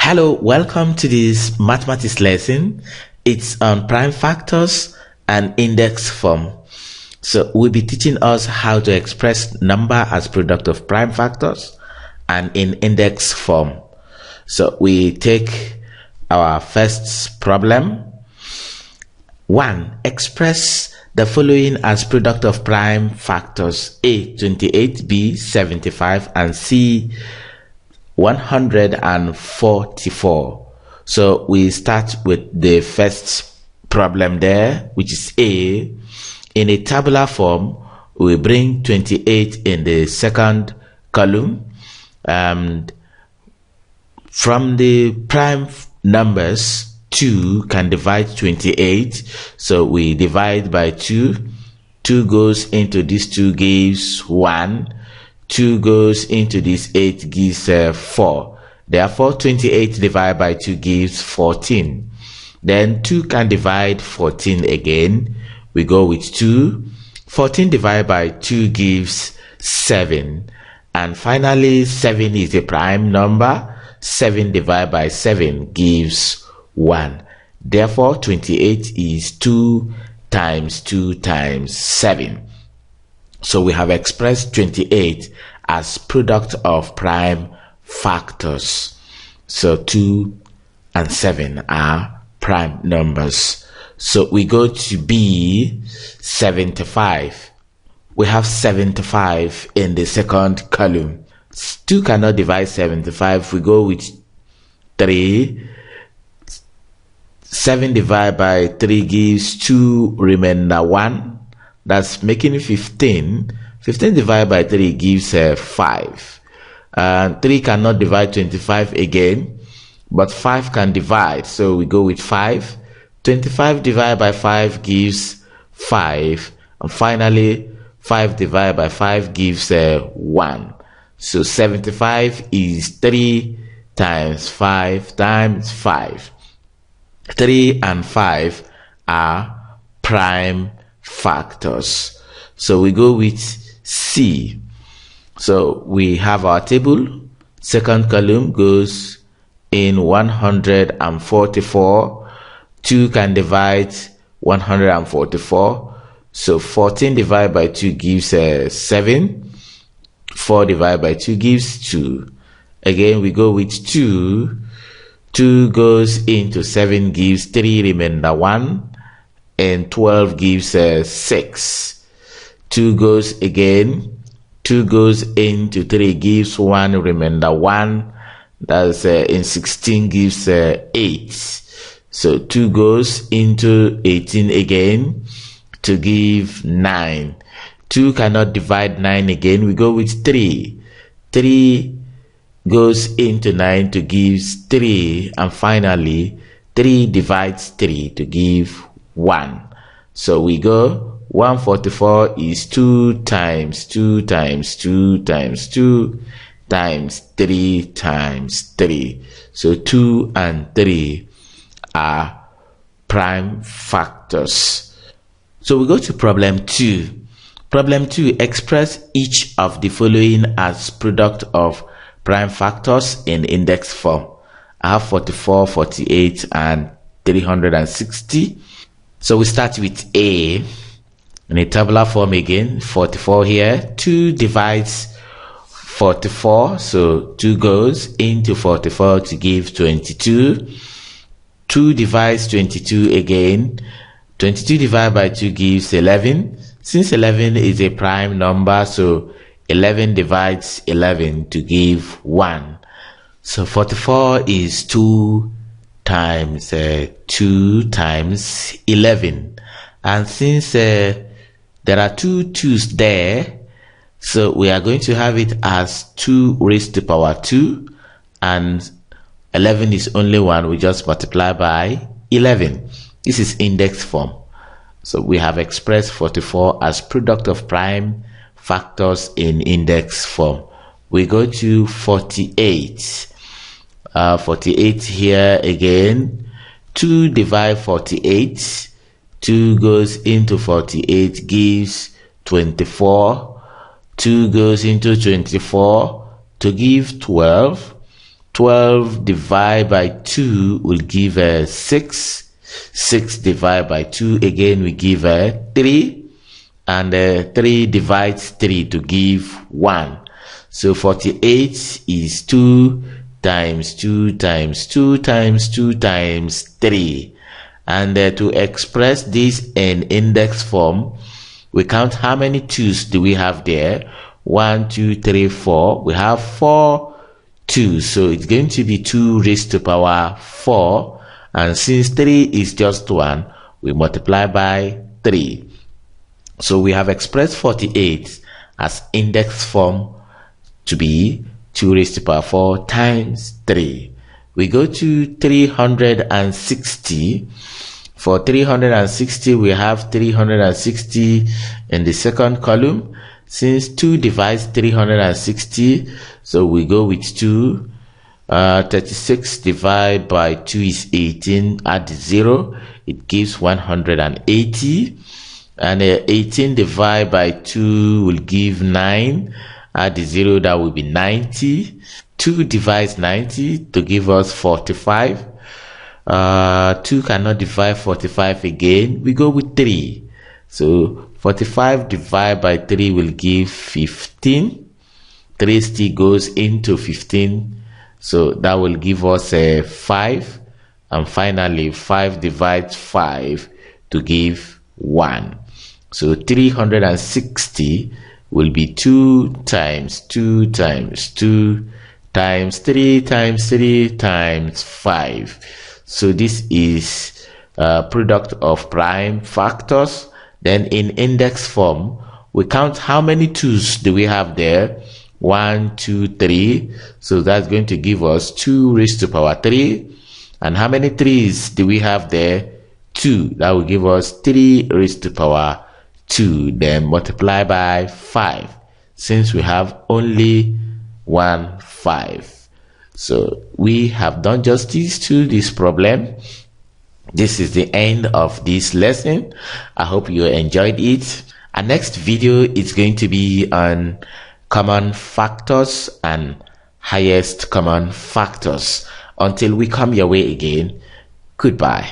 Hello, welcome to this mathematics lesson. It's on prime factors and index form. So we'll be teaching us how to express number as product of prime factors and in index form. So we take our first problem. 1. Express the following as product of prime factors: A 28, B 75, and C 144. So we start with the first problem there, which is A. In a tabular form, we bring 28 in the second column, and from the prime numbers, 2 can divide 28, so we divide by 2. 2 goes into this 2 gives 1. 2 goes into this 8 gives 4. Therefore, 28 divided by 2 gives 14. Then 2 can divide 14 again. We go with 2. 14 divided by 2 gives 7. And finally, 7 is a prime number. 7 divided by 7 gives 1. Therefore, 28 is 2 times 2 times 7. So we have expressed 28 as product of prime factors. So 2 and 7 are prime numbers. So we go to B, 75. We have 75 in the second column. 2 cannot divide 75. We go with 3. 7 divided by 3 gives 2, remainder 1. That's making 15. 15 divided by 3 gives 5. 3 cannot divide 25 again, but 5 can divide, so we go with 5. 25 divided by 5 gives 5. And finally, 5 divided by 5 gives 1. So 75 is 3 times 5 times 5. 3 and 5 are prime factors. So we go with C. So we have our table. Second column goes in 144. 2 can divide 144. So 14 divided by 2 gives 7. 4 divided by 2 gives 2. Again, we go with 2. 2 goes into 7 gives 3, remainder 1. And 12 gives 6. 2 goes again. 2 goes into 3 gives 1, remainder 1. That's in 16 gives 8. So 2 goes into 18 again to give 9. 2 cannot divide 9 again. We go with 3. 3 goes into 9 to give 3. And finally, 3 divides 3 to give 1. So we go 144 is 2 times 2 times 2 times 2 times 3 times 3. So 2 and 3 are prime factors. So we go to problem 2. Problem 2, express each of the following as product of prime factors in index form. I have 44, 48, and 360. So we start with A. In a tabular form again, 44 here. 2 divides 44, so 2 goes into 44 to give 22. 2 divides 22 again. 22 divided by 2 gives 11. Since 11 is a prime number, so 11 divides 11 to give 1. So 44 is 2 times 2 times 11. And since there are 2 2's there, so we are going to have it as 2 raised to power 2, and 11 is only 1. We just multiply by 11. This is index form. So we have expressed 44 as product of prime factors in index form. We go to 48. 48 here again. 2 divide 48. 2 goes into 48 gives 24. 2 goes into 24 to give 12. 12 divided by 2 will give 6. 6 divided by 2 again will give 3. And 3 divides 3 to give 1. So 48 is 2 times 2 times 2 times 2 times 3. And to express this in index form, we count how many 2's do we have there. 1, 2, 3, 4. We have 4 2, so it's going to be 2 raised to power 4, and since 3 is just 1, we multiply by 3. So we have expressed 48 as index form to be 2 raised to power 4 times 3. We go to 360. For 360, we have 360 in the second column. Since 2 divides 360, so we go with 2. 36 divided by 2 is 18. Add 0, it gives 180. And 18 divided by 2 will give 9. Add 0, that will be 90. 2 divides 90 to give us 45. 2 cannot divide 45 again. We go with 3. So 45 divided by 3 will give 15. 3 still goes into 15. So that will give us 5. And finally 5 divides 5 to give 1. So 360 will be 2 times 2 times 2 times 3 times 3 times 5. So this is product of prime factors. Then in index form, we count how many 2's do we have there. 1, 2, 3. So that's going to give us 2 raised to power 3. And how many 3's do we have there? 2. That will give us 3 raised to power 2. Then multiply by 5, since we have only 1 5. So we have done justice to this problem. This is the end of this lesson. I hope you enjoyed it. Our next video is going to be on common factors and highest common factors. Until we come your way again, goodbye.